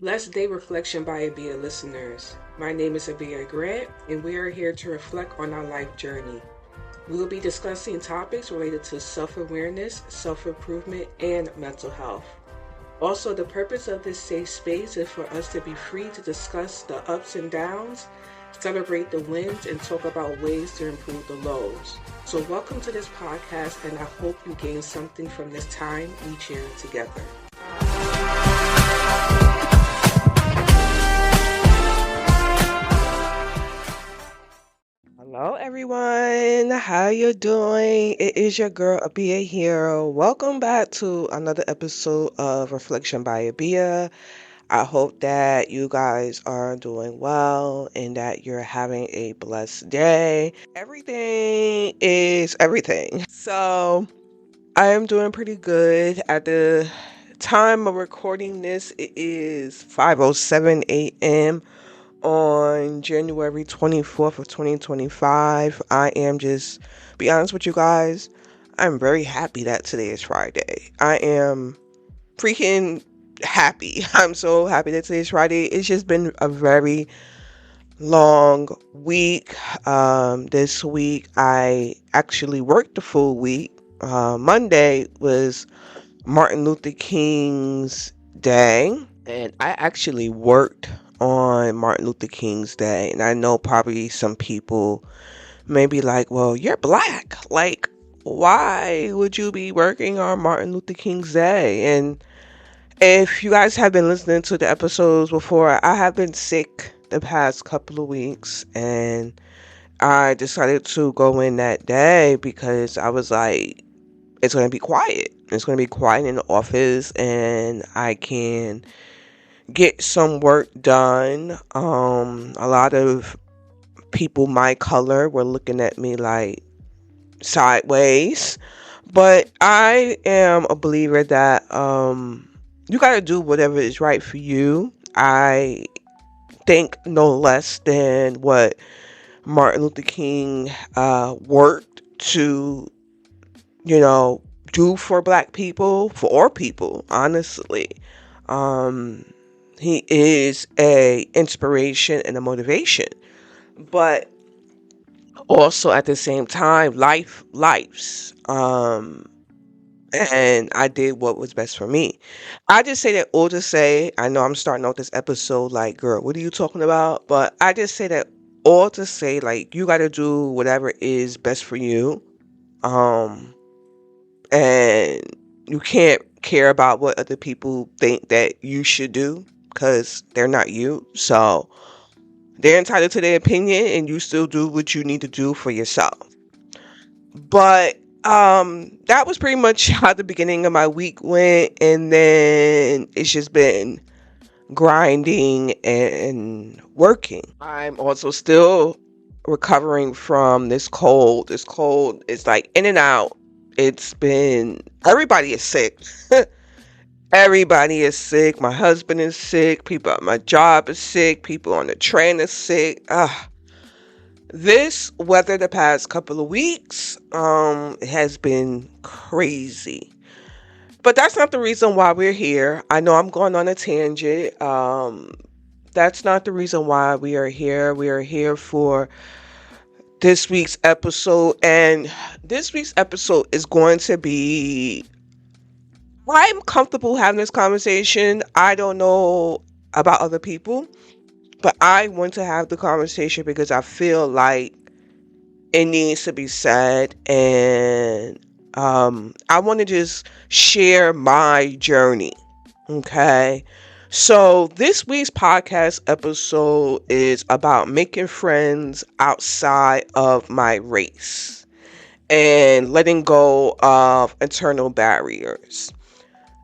Blessed Day Reflection by Abia listeners. My name is Abia Grant, and we are here to reflect on our life journey. We will be discussing topics related to self awareness, self improvement, and mental health. Also, the purpose of this safe space is for us to be free to discuss the ups and downs, celebrate the wins, and talk about ways to improve the lows. So, welcome to this podcast, and I hope you gain something from this time we share together. Hello everyone, how you doing? It is your girl Abia here. Welcome back to another episode of Reflection by Abia. I hope that you guys are doing well and that you're having a blessed day. Everything is everything. So I am doing pretty good. At the time of recording this, it is 5:07 a.m on January 24th of 2025. I am just be honest with you guys. I'm very happy that today is Friday. I am freaking happy. I'm so happy that today is Friday. It's just been a very long week. This week I actually worked the full week. Monday was Martin Luther King's Day, and I actually worked on Martin Luther King's Day. And I know probably some people may be like, well, you're black. Like, why would you be working on Martin Luther King's Day? And if you guys have been listening to the episodes before, I have been sick the past couple of weeks, and I decided to go in that day because I was like, it's going to be quiet. It's going to be quiet in the office, and I can get some work done. A lot of people my color were looking at me like sideways, but I am a believer that you got to do whatever is right for you. I think no less than what Martin Luther King worked to, do for black people, for all people, honestly. Um, he is a inspiration and a motivation, but also at the same time, lives. And I did what was best for me. I just say that all to say, I know I'm starting out this episode like, girl, what are you talking about? But I just say that all to say, like, you got to do whatever is best for you. Um, and you can't care about what other people think that you should do because they're not you. So they're entitled to their opinion, and you still do what you need to do for yourself. But that was pretty much how the beginning of my week went, and then it's just been grinding and working. I'm also still recovering from this cold. This cold is like in and out. It's been Everybody is sick. Everybody is sick. My husband is sick. People at my job is sick. People on the train is sick. This weather the past couple of weeks has been crazy. But that's not the reason why we're here. I know I'm going on a tangent. That's not the reason why we are here. We are here for this week's episode, and this week's episode is going to be, I'm comfortable having this conversation. I don't know about other people, but I want to have the conversation because I feel like it needs to be said, and I want to just share my journey. Okay. So this week's podcast episode is about making friends outside of my race and letting go of internal barriers.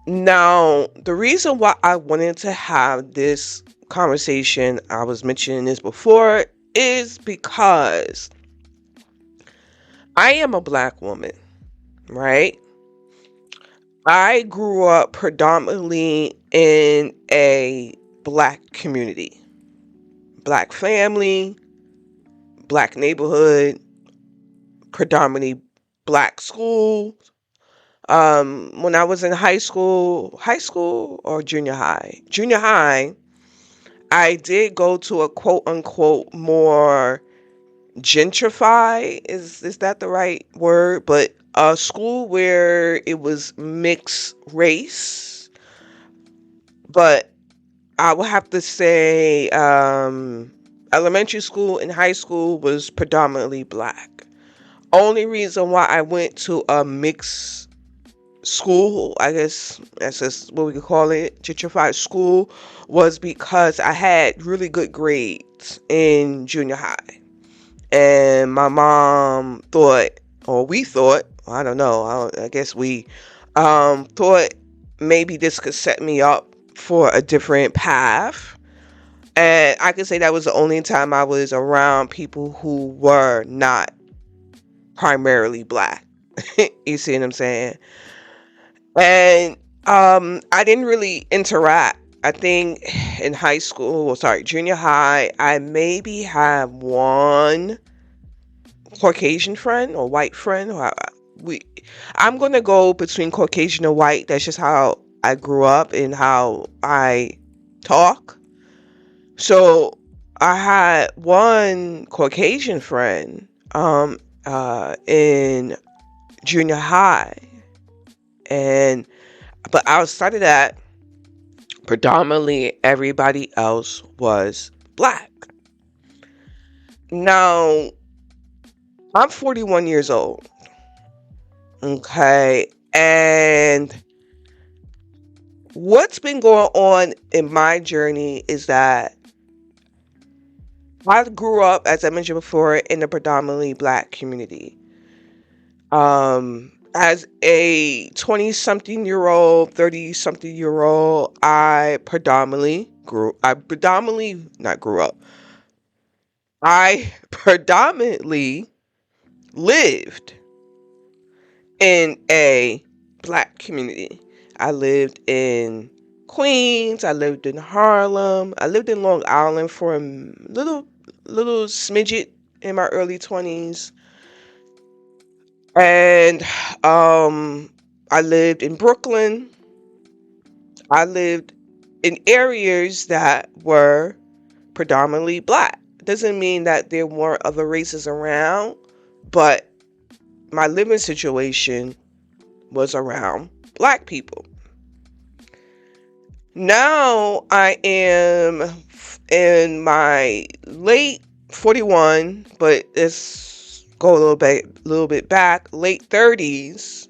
Now, the reason why I wanted to have this conversation, I was mentioning this before, is because I am a black woman, right? I grew up predominantly in a black community, black family, black neighborhood, predominantly black school. When I was in high school or junior high, I did go to a quote unquote more gentrified, is that the right word? But a school where it was mixed race, but I would have to say elementary school and high school was predominantly black. Only reason why I went to a mixed school, I guess that's just what we could call it, gentrified school, was because I had really good grades in junior high. And my mom thought, or we thought, I don't know, I guess we thought maybe this could set me up for a different path. And I could say that was the only time I was around people who were not primarily black. You see what I'm saying? And I didn't really interact. I think in high school, or sorry, junior high, I maybe had one Caucasian friend or white friend. We, I'm gonna go between Caucasian and white. That's just how I grew up and how I talk. So I had one Caucasian friend in junior high, and but outside of that, predominantly everybody else was black. Now, I'm 41 years old, okay? And what's been going on in my journey is that I grew up, as I mentioned before, in a predominantly black community. As a 20-something-year-old, 30-something-year-old, I predominantly lived in a black community. I lived in Queens, I lived in Harlem, I lived in Long Island for a little smidget in my early 20s. And I lived in Brooklyn. I lived in areas that were predominantly black. Doesn't mean that there weren't other races around, but my living situation was around black people. Now I am in my late 41, but let's go a little bit back, late 30s.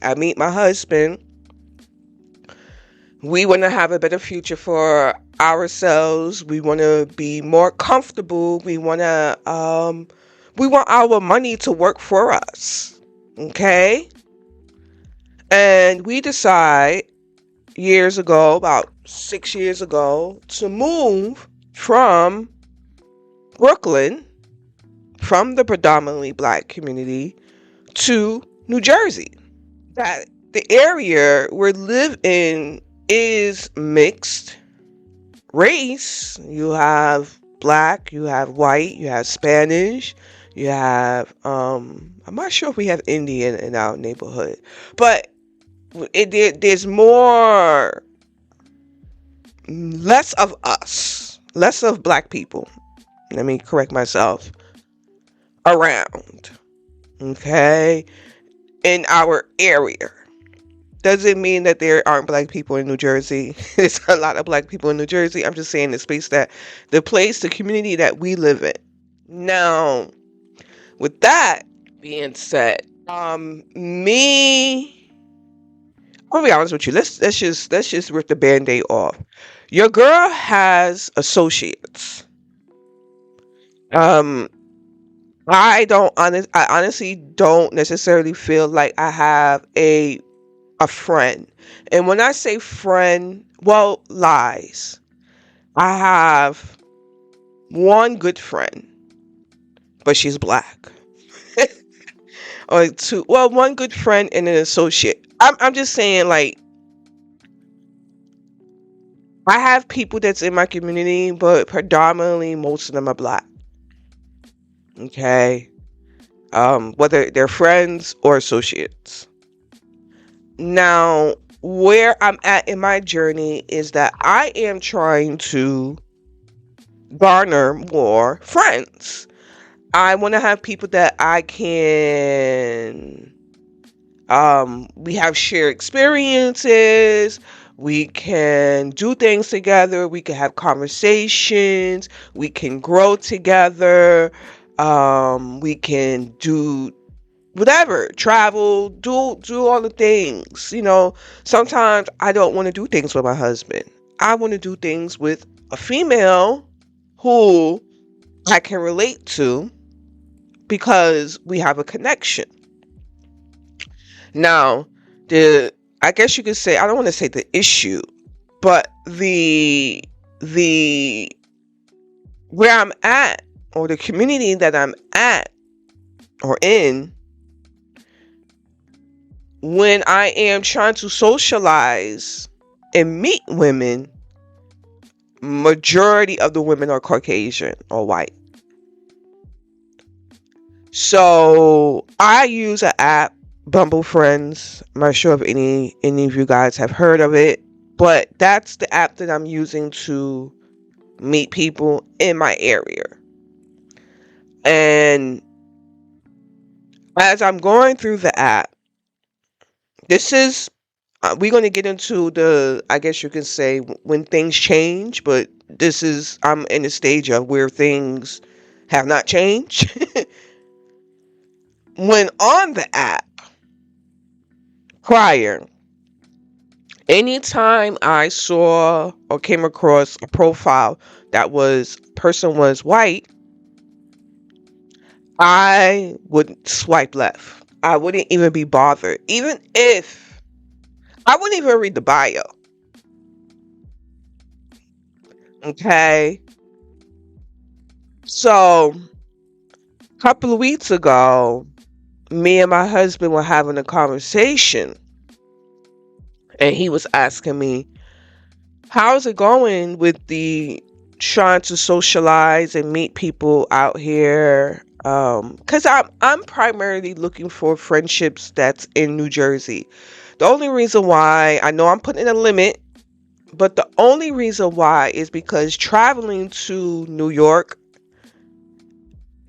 I meet my husband. We want to have a better future for ourselves. We want to be more comfortable. We want our money to work for us. Okay? And we decide years ago, about 6 years ago, to move from Brooklyn, from the predominantly black community, to New Jersey. That the area we live in is mixed race. You have black, you have white, you have Spanish, you have I'm not sure if we have Indian in our neighborhood, but there's less of us, less of black people. Let me correct myself. Around, okay, in our area. Doesn't mean that there aren't black people in New Jersey. There's a lot of black people in New Jersey. I'm just saying the community that we live in. Now, with that being said, I'll be honest with you. Let's just rip the Band-Aid off. Your girl has associates. Um, I honestly don't necessarily feel like I have a friend. And when I say friend, well, lies. I have one good friend, but she's black. Or two, well, one good friend and an associate. I'm just saying, like, I have people that's in my community, but predominantly most of them are black. Okay. Whether they're friends or associates. Now, where I'm at in my journey is that I am trying to garner more friends. I want to have people that I can, we have shared experiences. We can do things together. We can have conversations. We can grow together. We can do whatever, travel, do all the things. Sometimes I don't want to do things with my husband. I want to do things with a female who I can relate to because we have a connection. Now, the I guess you could say, I don't want to say the issue, but the where I'm at, or the community that I'm at or in, when I am trying to socialize and meet women, majority of the women are Caucasian or white. So I use an app, Bumble Friends. I'm not sure if any of you guys have heard of it, but that's the app that I'm using to meet people in my area. And as I'm going through the app, this is we're going to get into the, I guess you can say, when things change, but I'm in a stage of where things have not changed. When on the app prior, anytime I saw or came across a profile that person was white, I would swipe left. I wouldn't even be bothered. Even if I wouldn't even read the bio. Okay. So a couple of weeks ago, me and my husband were having a conversation, and he was asking me, how's it going with the trying to socialize and meet people out here? Because I'm primarily looking for friendships that's in New Jersey. The only reason why, I know I'm putting a limit, but the only reason why is because traveling to New York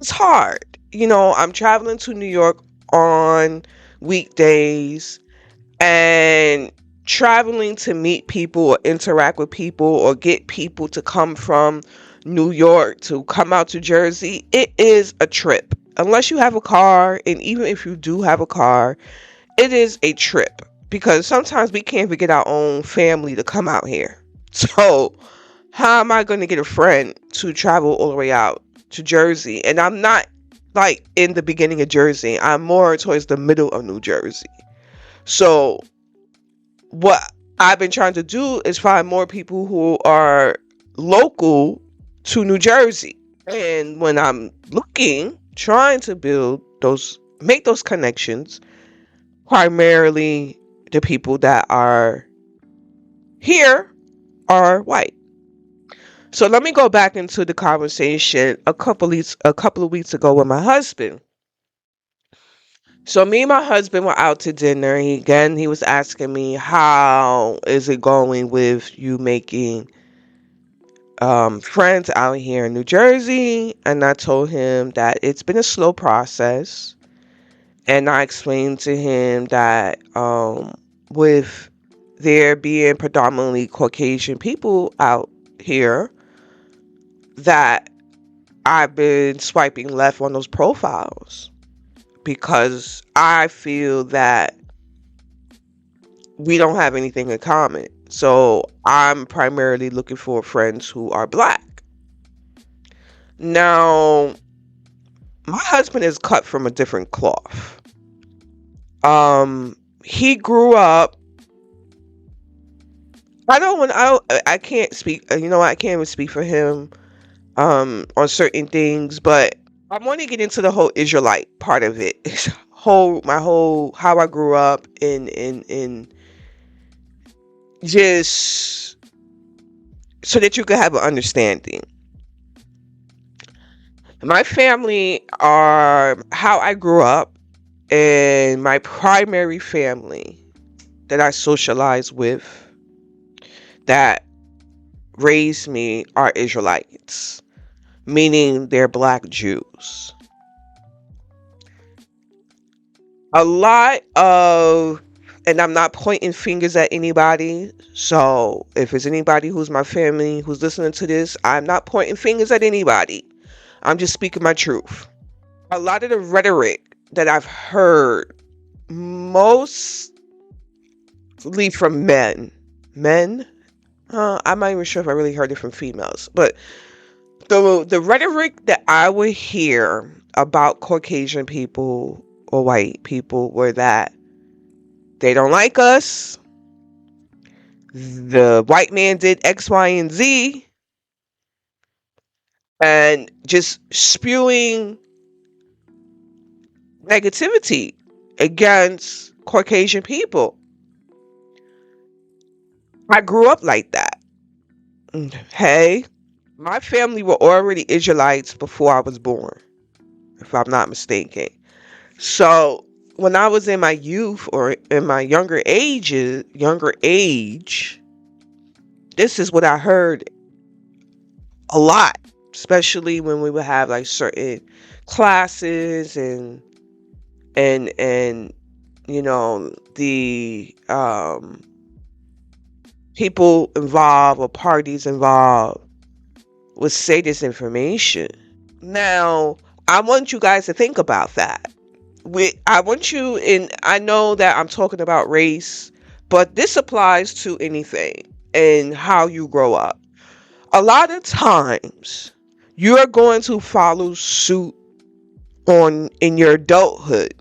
is hard. I'm traveling to New York on weekdays, and traveling to meet people or interact with people or get people to come from New York to come out to Jersey, it is a trip. Unless you have a car, and even if you do have a car, it is a trip because sometimes we can't even get our own family to come out here. So how am I going to get a friend to travel all the way out to Jersey? And I'm not like in the beginning of Jersey. I'm more towards the middle of New Jersey. So what I've been trying to do is find more people who are local to New Jersey. And when I'm trying to make those connections, primarily the people that are here are white. So let me go back into the conversation a couple of weeks ago with my husband. So me and my husband were out to dinner. He was asking me, how is it going with you making friends out here in New Jersey? And I told him that it's been a slow process. And I explained to him that with there being predominantly Caucasian people out here, that I've been swiping left on those profiles because I feel that we don't have anything in common. So I'm primarily looking for friends who are black. Now, my husband is cut from a different cloth. He grew up. I can't speak. I can't even speak for him on certain things, but I want to get into the whole Israelite part of it. How I grew up in just so that you could have an understanding. My family are how I grew up, and my primary family that I socialize with, that raised me, are Israelites. meaning they're black Jews. A lot of, and I'm not pointing fingers at anybody. So if it's anybody who's my family who's listening to this, I'm not pointing fingers at anybody. I'm just speaking my truth. A lot of the rhetoric that I've heard, mostly from men, I'm not even sure if I really heard it from females, but the rhetoric that I would hear about Caucasian people or white people were that they don't like us. The white man did X, Y, and Z, and just spewing negativity against Caucasian people. I grew up like that. Hey, my family were already Israelites before I was born, if I'm not mistaken. So when I was in my youth or in my younger age, this is what I heard a lot, especially when we would have like certain classes and the people involved or parties involved would say this information. Now, I want you guys to think about that. I want you, and I know that I'm talking about race, but this applies to anything and how you grow up. A lot of times, you're going to follow suit in your adulthood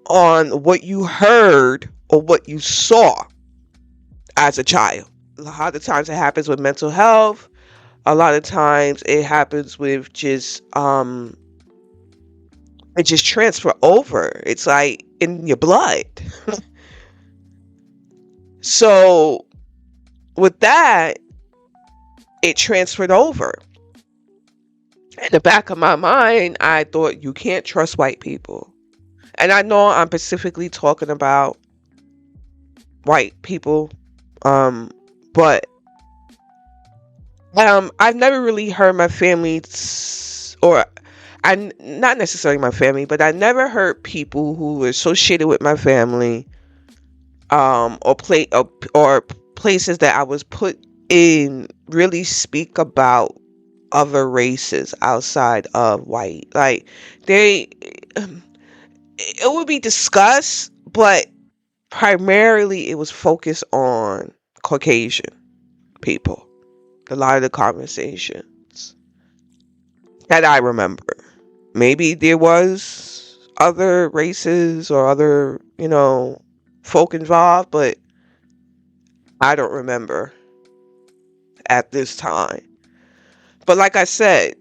on what you heard or what you saw as a child. A lot of times it happens with mental health. A lot of times it happens with just it just transfer over. It's like in your blood. So with that, it transferred over. In the back of my mind, I thought you can't trust white people. And I know I'm specifically talking about white people, but I've never really heard my family, or I not necessarily my family, but I never heard people who were associated with my family, or places that I was put in, really speak about other races outside of white. Like it would be discussed, but primarily it was focused on Caucasian people. A lot of the conversations that I remember. Maybe there was other races or other, folk involved, but I don't remember at this time. But like I said,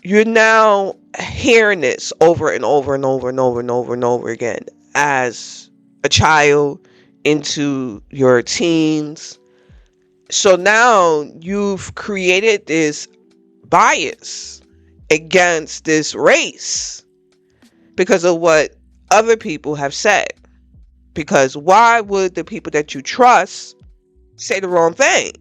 you're now hearing this over and over and over and over and over and over again as a child into your teens. So now you've created this bias against this race because of what other people have said. Because why would the people that you trust say the wrong thing?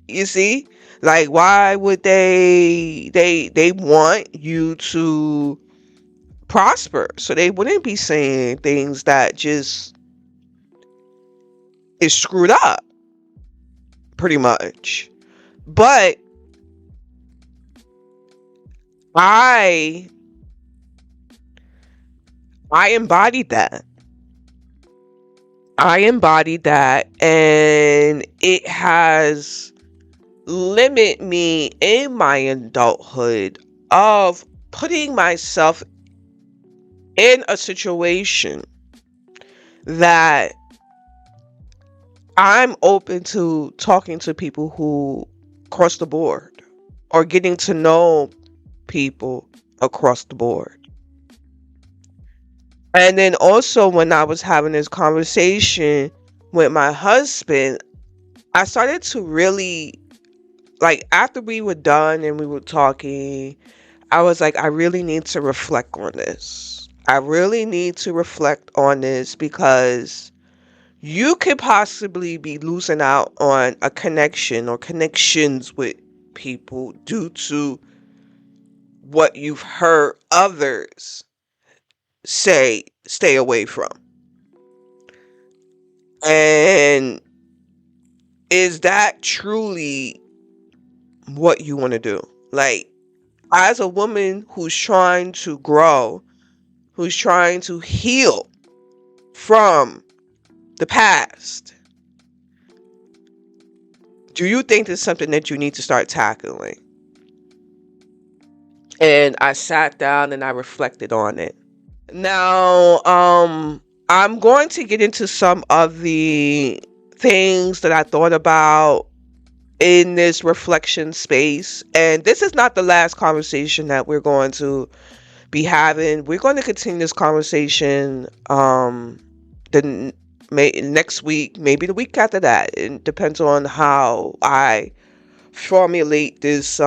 You see? Like, why would they want you to prosper? So they wouldn't be saying things that just is screwed up, pretty much. But I embodied that. And it has limited me in my adulthood of putting myself in a situation that I'm open to talking to people who across the board, or getting to know people across the board. And then also when I was having this conversation with my husband, I started to really, like, after we were done and we were talking, I was like, I really need to reflect on this. I really need to reflect on this because you could possibly be losing out on a connection or connections with people due to what you've heard others say stay away from. And is that truly what you want to do? Like, as a woman who's trying to grow, who's trying to heal from the past, do you think it's something that you need to start tackling? And I sat down and I reflected on it. Now, I'm going to get into some of the things that I thought about in this reflection space. And this is not the last conversation that we're going to be having. We're going to continue this conversation next week, maybe the week after that. It depends on how I formulate this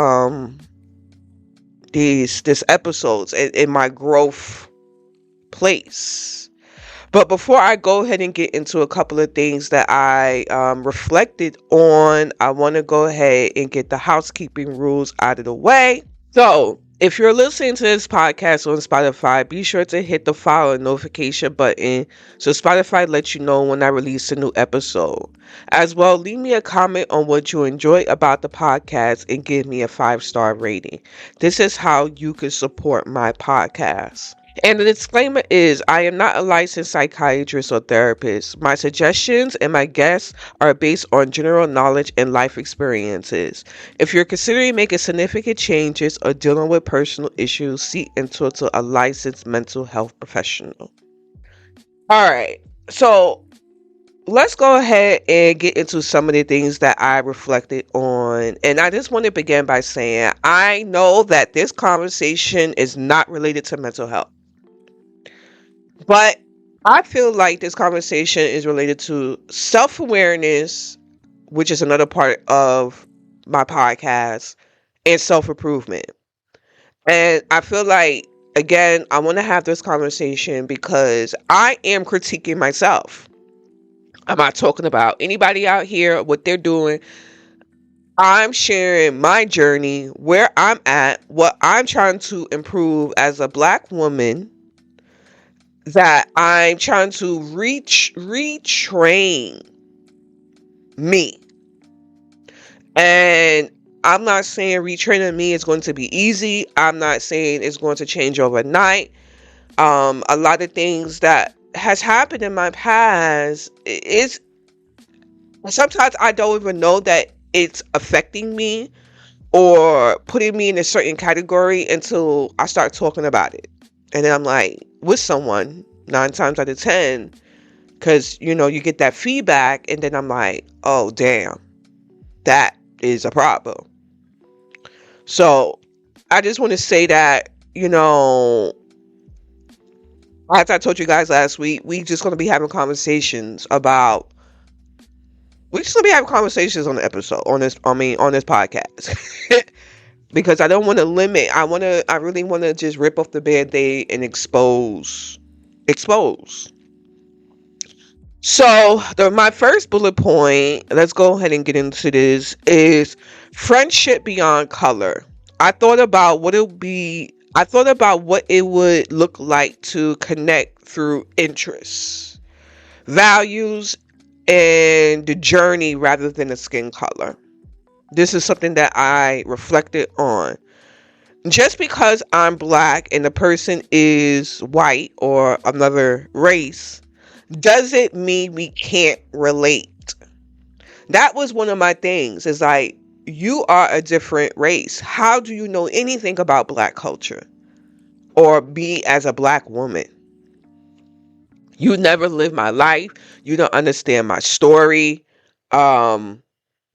these episodes in my growth place. But before I go ahead and get into a couple of things that I reflected on, I want to go ahead and get the housekeeping rules out of the way. So, if you're listening to this podcast on Spotify, be sure to hit the follow and notification button so Spotify lets you know when I release a new episode. As well, leave me a comment on what you enjoy about the podcast and give me a 5-star rating. This is how you can support my podcast. And the disclaimer is, I am not a licensed psychiatrist or therapist. My suggestions and my guests are based on general knowledge and life experiences. If you're considering making significant changes or dealing with personal issues, seek and talk to a licensed mental health professional. All right, so let's go ahead and get into some of the things that I reflected on. And I just want to begin by saying, I know that this conversation is not related to mental health. But I feel like this conversation is related to self-awareness, which is another part of my podcast, and self-improvement. And I feel like, again, I want to have this conversation because I am critiquing myself. I'm not talking about anybody out here, what they're doing. I'm sharing my journey, where I'm at, what I'm trying to improve as a Black woman, that I'm trying to retrain me. And I'm not saying retraining me is going to be easy. I'm not saying it's going to change overnight. A lot of things that has happened in my past is sometimes I don't even know that it's affecting me or putting me in a certain category until I start talking about it. And then I'm like, with someone 9 times out of 10, because, you get that feedback. And then I'm like, oh, damn, that is a problem. So I just want to say that, as I told you guys last week, we're just going to be having conversations on the episode, on this podcast. Because I don't want to limit. I really want to just rip off the Band-Aid and expose. So, my first bullet point, let's go ahead and get into this, is friendship beyond color. I thought about what it would look like to connect through interests, values, and the journey rather than the skin color. This is something that I reflected on. Just because I'm Black and the person is white or another race doesn't mean we can't relate. That was one of my things. Is like, you are a different race. How do you know anything about Black culture or me as a Black woman? You never lived my life. You don't understand my story.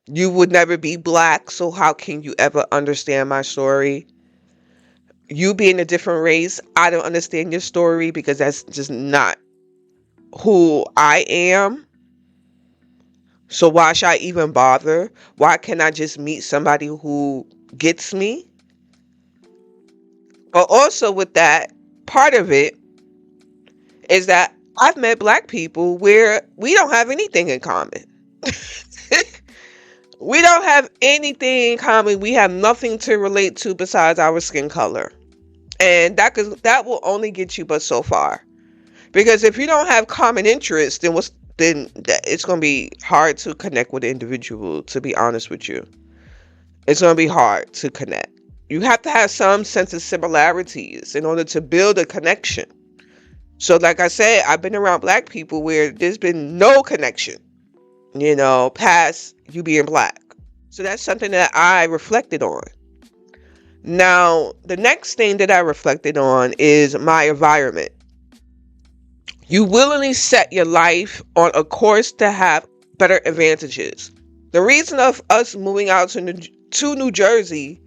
You would never be Black, so how can you ever understand my story? You being a different race, I don't understand your story because that's just not who I am. So why should I even bother? Why can't I just meet somebody who gets me? But also with that, part of it is that I've met Black people where we don't have anything in common. We don't have anything in common. We have nothing to relate to besides our skin color. And that will only get you but so far. Because if you don't have common interests, then it's going to be hard to connect with the individual, to be honest with you. It's going to be hard to connect. You have to have some sense of similarities in order to build a connection. So like I said, I've been around black people where there's been no connection, past you being black. So that's something that I reflected on. Now, the next thing that I reflected on is my environment. You willingly set your life on a course to have better advantages. The reason of us moving out to New Jersey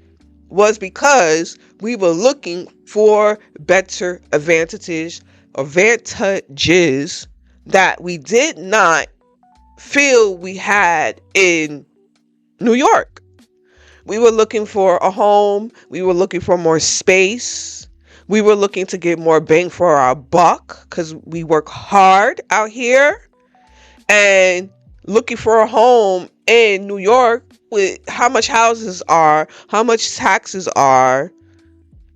was because we were looking for better advantages that we did not feel we had in New York. We were looking for a home. We were looking for more space. We were looking to get more bang for our buck because we work hard out here. And looking for a home in New York with how much houses are, how much taxes are,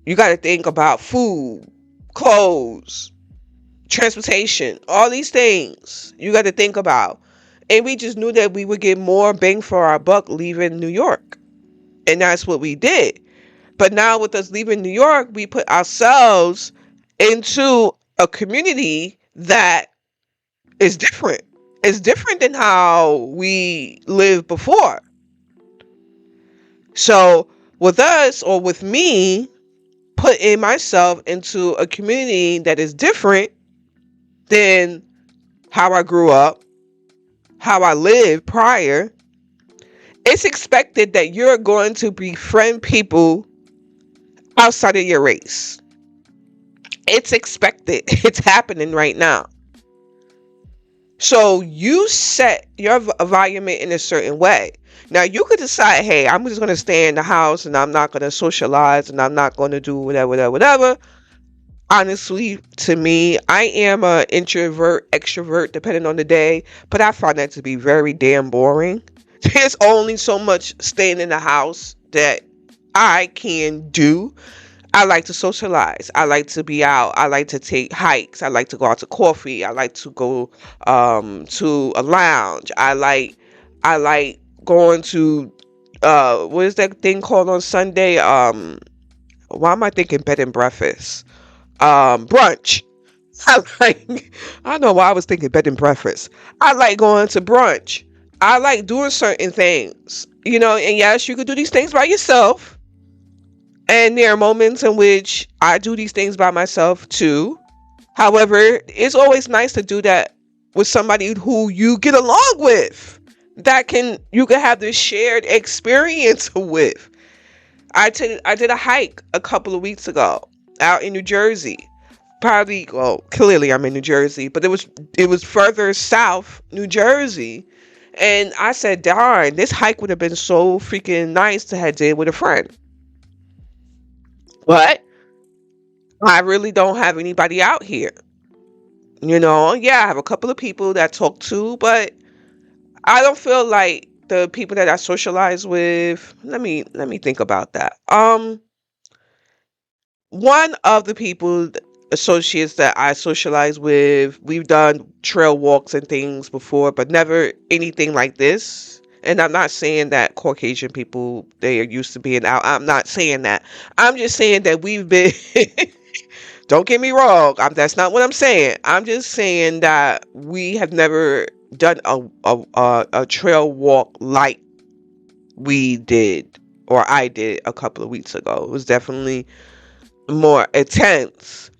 you got to think about food, clothes, transportation, all these things you got to think about. And we just knew that we would get more bang for our buck leaving New York. And that's what we did. But now with us leaving New York, we put ourselves into a community that is different. It's different than how we lived before. So with us, or with me, putting myself into a community that is different than how I grew up, how I lived prior, it's expected that you're going to befriend people outside of your race. It's expected. It's happening right now. So you set your environment in a certain way. Now you could decide, hey, I'm just going to stay in the house and I'm not going to socialize and I'm not going to do whatever. Honestly, to me, I am an introvert, extrovert, depending on the day, but I find that to be very damn boring. There's only so much staying in the house that I can do. I like to socialize. I like to be out. I like to take hikes. I like to go out to coffee. I like to go to a lounge. I like going to what is that thing called on Sunday? Why am I thinking bed and breakfast? Brunch. I don't know why I was thinking bed and breakfast. I like going to brunch. I like doing certain things, and yes, you could do these things by yourself. And there are moments in which I do these things by myself too. However, it's always nice to do that with somebody who you get along with, you can have this shared experience with. I did a hike a couple of weeks ago out in New Jersey. Clearly I'm in New Jersey, but it was further south New Jersey. And I said, darn, this hike would have been so freaking nice to have did with a friend. But I really don't have anybody out here. Yeah, I have a couple of people that I talk to, but I don't feel like the people that I socialize with. Let me think about that. One of the associates that I socialize with, we've done trail walks and things before, but never anything like this. And I'm not saying that Caucasian people, they are used to being out. I'm not saying that. I'm just saying that we've been, don't get me wrong. That's not what I'm saying. I'm just saying that we have never done a trail walk like we did, or I did a couple of weeks ago. It was definitely more intense.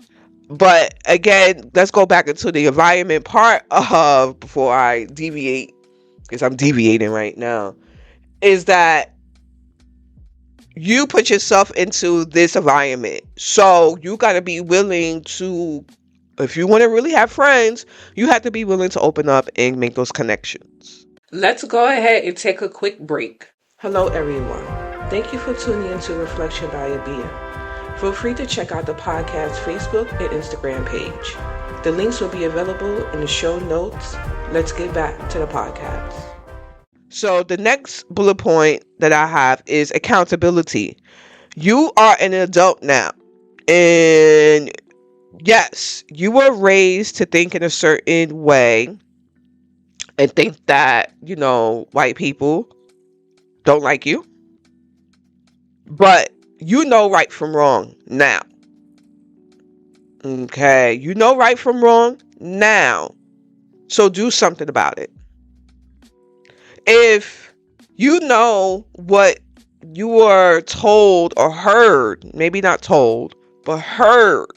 But again, let's go back into the environment part of, before I deviate, because I'm deviating right now, is that you put yourself into this environment. So you got to be willing to, if you want to really have friends, you have to be willing to open up and make those connections. Let's go ahead and take a quick break. Hello, everyone. Thank you for tuning into Reflection by Abia. Feel free to check out the podcast Facebook and Instagram page. The links will be available in the show notes. Let's get back to the podcast. So the next bullet point that I have is accountability. You are an adult now. And yes, you were raised to think in a certain way and think that, white people don't like you. But you know right from wrong now. Okay, you know right from wrong now. So do something about it. If you know what you were told or heard, maybe not told, but heard.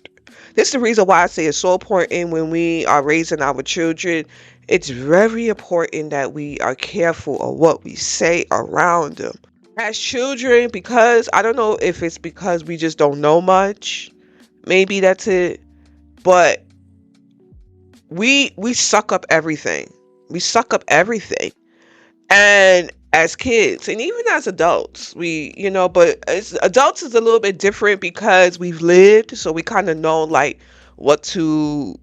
This is the reason why I say it's so important when we are raising our children. It's very important that we are careful of what we say around them. As children, because I don't know if it's because we just don't know much. Maybe that's it. But we suck up everything. We suck up everything. And as kids and even as adults, but as adults is a little bit different because we've lived, so we kind of know like what to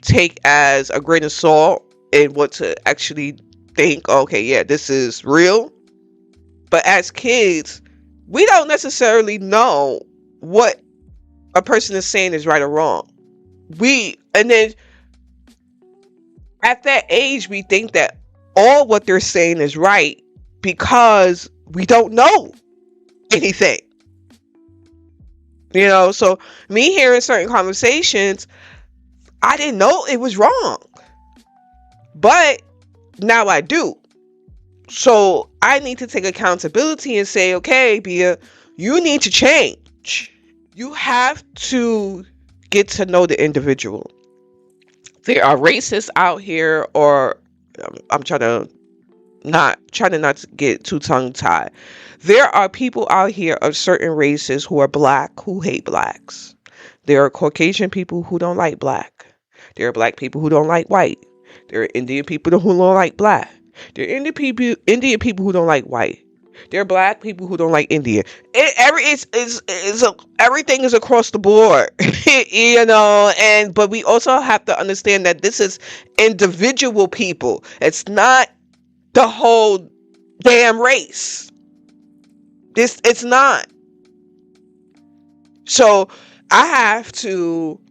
take as a grain of salt and what to actually think, okay, yeah, this is real. But as kids, we don't necessarily know what a person is saying is right or wrong. And then at that age, we think that all what they're saying is right because we don't know anything. So me hearing certain conversations, I didn't know it was wrong. But now I do. So I need to take accountability and say, okay, Bia, you need to change. You have to get to know the individual. There are racists out here, or I'm trying to not to get too tongue tied. There are people out here of certain races who are black who hate blacks. There are Caucasian people who don't like black. There are black people who don't like white. There are Indian people who don't like black. There are Indian people who don't like white. There are black people who don't like Indian. Everything is across the board, but we also have to understand that this is individual people. It's not the whole damn race. It's not. So I have to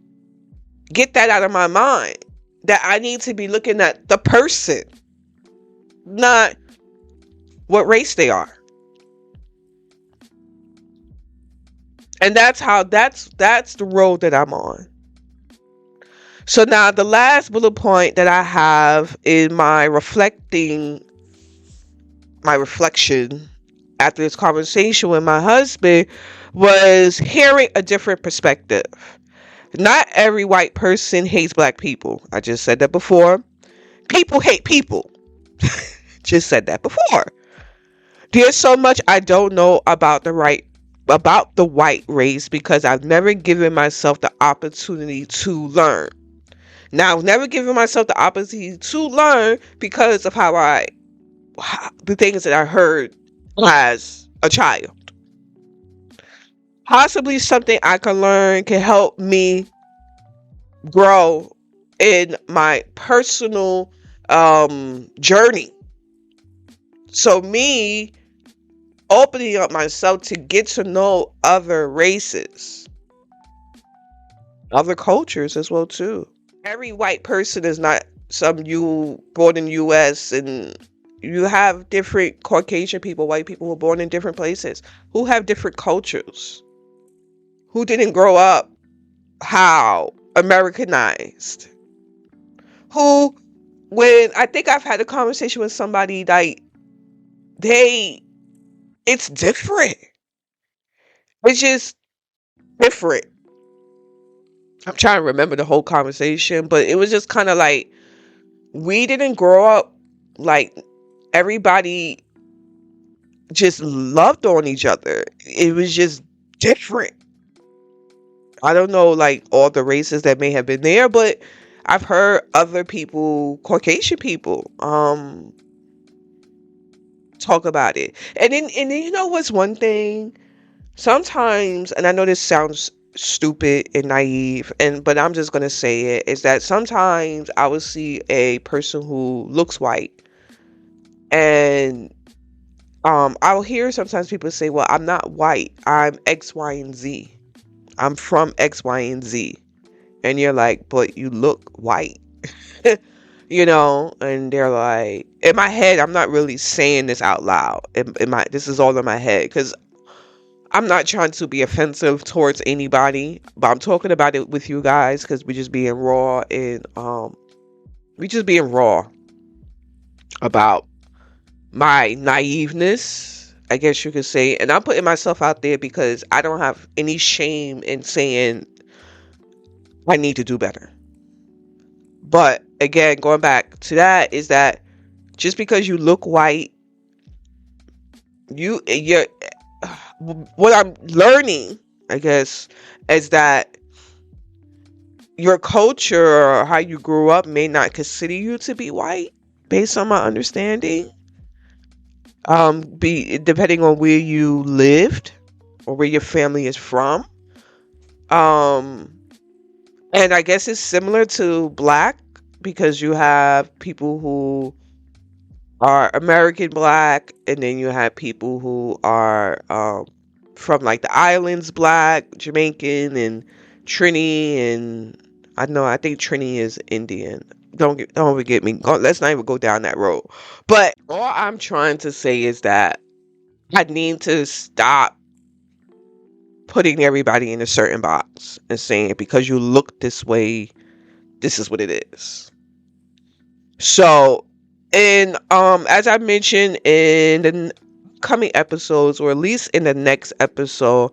get that out of my mind, that I need to be looking at the person, not what race they are. And that's the road that I'm on. So now the last bullet point that I have in my reflection after this conversation with my husband was hearing a different perspective. Not every white person hates black people. I just said that before. People hate people. Just said that before. There's so much I don't know about the white race because I've never given myself the opportunity to learn. Now, I've never given myself the opportunity to learn because of the things that I heard as a child. Possibly something I can learn can help me grow in my personal journey. So me opening up myself to get to know other races, other cultures as well too. Every white person is not you born in the US, and you have different Caucasian people, white people who are born in different places, who have different cultures, who didn't grow up how Americanized, who, when I think I've had a conversation with somebody, like it's different. It's just different. I'm trying to remember the whole conversation, but it was just kind of like, we didn't grow up like everybody just loved on each other. It was just different. I don't know like all the races that may have been there, but I've heard other people, Caucasian people, talk about it. And then what's one thing? Sometimes, and I know this sounds stupid and naive, but I'm just gonna say it, is that sometimes I will see a person who looks white And I'll hear sometimes people say, well, I'm not white, I'm X, Y, and Z. I'm from X, Y, and Z. And you're like, but you look white. And they're like, in my head, I'm not really saying this out loud. This is all in my head, because I'm not trying to be offensive towards anybody, but I'm talking about it with you guys because we just being raw, and we just being raw about my naiveness, I guess you could say. And I'm putting myself out there because I don't have any shame in saying I need to do better. But again, going back to that, is that just because you look white, you're what I'm learning, I guess, is that your culture or how you grew up may not consider you to be white, based on my understanding. Be depending on where you lived or where your family is from. Um, and I guess it's similar to black, because you have people who are American black, and then you have people who are from like the islands black, Jamaican and Trini, and I think Trini is Indian. Don't forget me. Let's not even go down that road. But all I'm trying to say is that I need to stop putting everybody in a certain box and saying, because you look this way, this is what it is. So, and as I mentioned in the coming episodes, or at least in the next episode,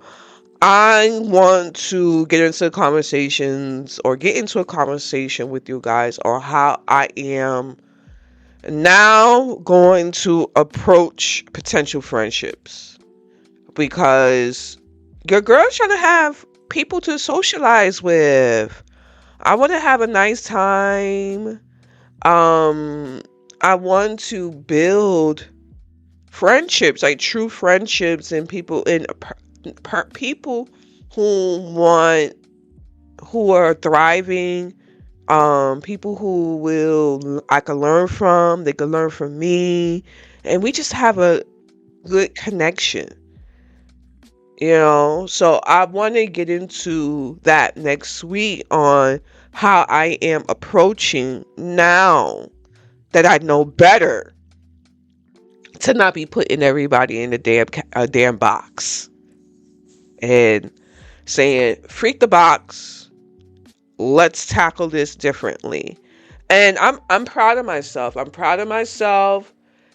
I want to get into a conversation with you guys on how I am now going to approach potential friendships, because your girl's trying to have people to socialize with. I want to have a nice time. I want to build friendships, like true friendships, and people people who are thriving, people who I can learn from, they can learn from me, and we just have a good connection. So I want to get into that next week on how I am approaching, now that I know better, to not be putting everybody in a damn box and saying, freak the box, let's tackle this differently. And I'm proud of myself. I'm proud of myself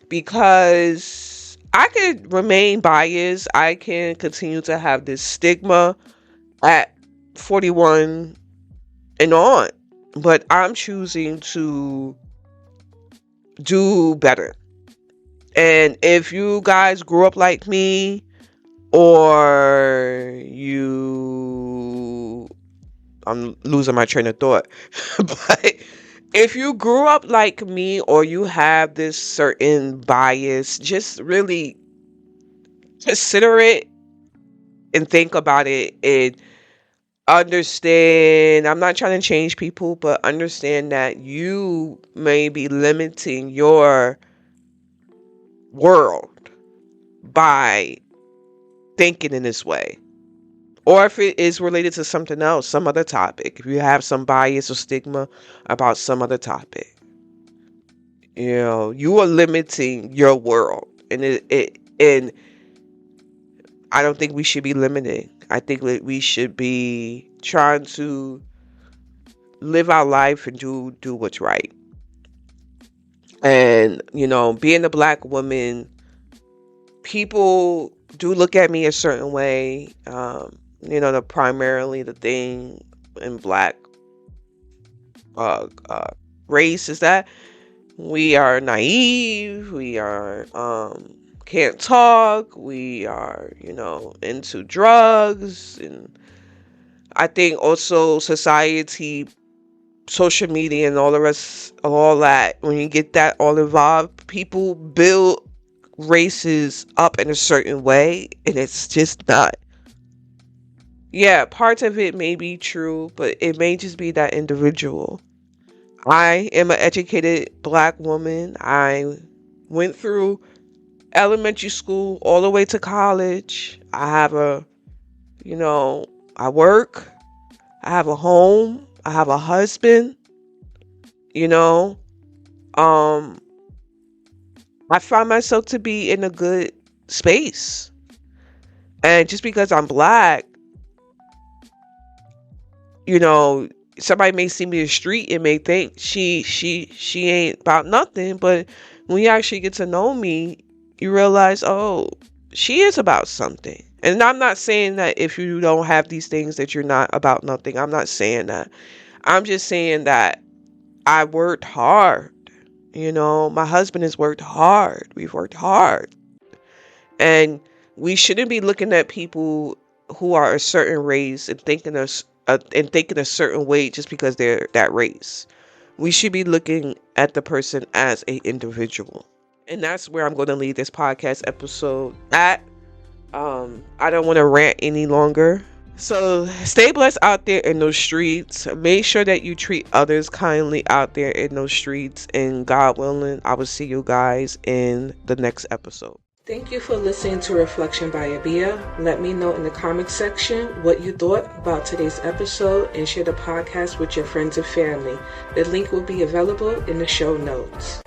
because I could remain biased. I can continue to have this stigma at 41 and on, but I'm choosing to do better. And if you guys grew up like me, or I'm losing my train of thought, but if you grew up like me, or you have this certain bias, just really consider it and think about it, and understand, I'm not trying to change people, but understand that you may be limiting your world by thinking in this way. Or if it is related to something else, some other topic, if you have some bias or stigma about some other topic, you are limiting your world. And I don't think we should be limiting. I think that we should be trying to live our life and do what's right. And, being a black woman, people do look at me a certain way. Primarily the thing in black race is that we are naive, we are can't talk, we are into drugs. And I think also society, social media, and all the rest of all that, when you get that all involved, people build races up in a certain way, and it's just not. Yeah, parts of it may be true, but it may just be that individual. I am an educated black woman. I went through elementary school all the way to college. I have I work. I have a home. I have a husband. You know, um, I find myself to be in a good space. And just because I'm black, you know, somebody may see me in the street and may think she ain't about nothing, but when you actually get to know me, you realize, oh, she is about something. And I'm not saying that if you don't have these things that you're not about nothing. I'm not saying that. I'm just saying that I worked hard. My husband has worked hard. We've worked hard. And we shouldn't be looking at people who are a certain race and thinking a certain way just because they're that race. We should be looking at the person as an individual. And that's where I'm going to leave this podcast episode at. I don't want to rant any longer. So stay blessed out there in those streets. Make sure that you treat others kindly out there in those streets. And God willing, I will see you guys in the next episode. Thank you for listening to Reflection by Abia. Let me know in the comments section what you thought about today's episode and share the podcast with your friends and family. The link will be available in the show notes.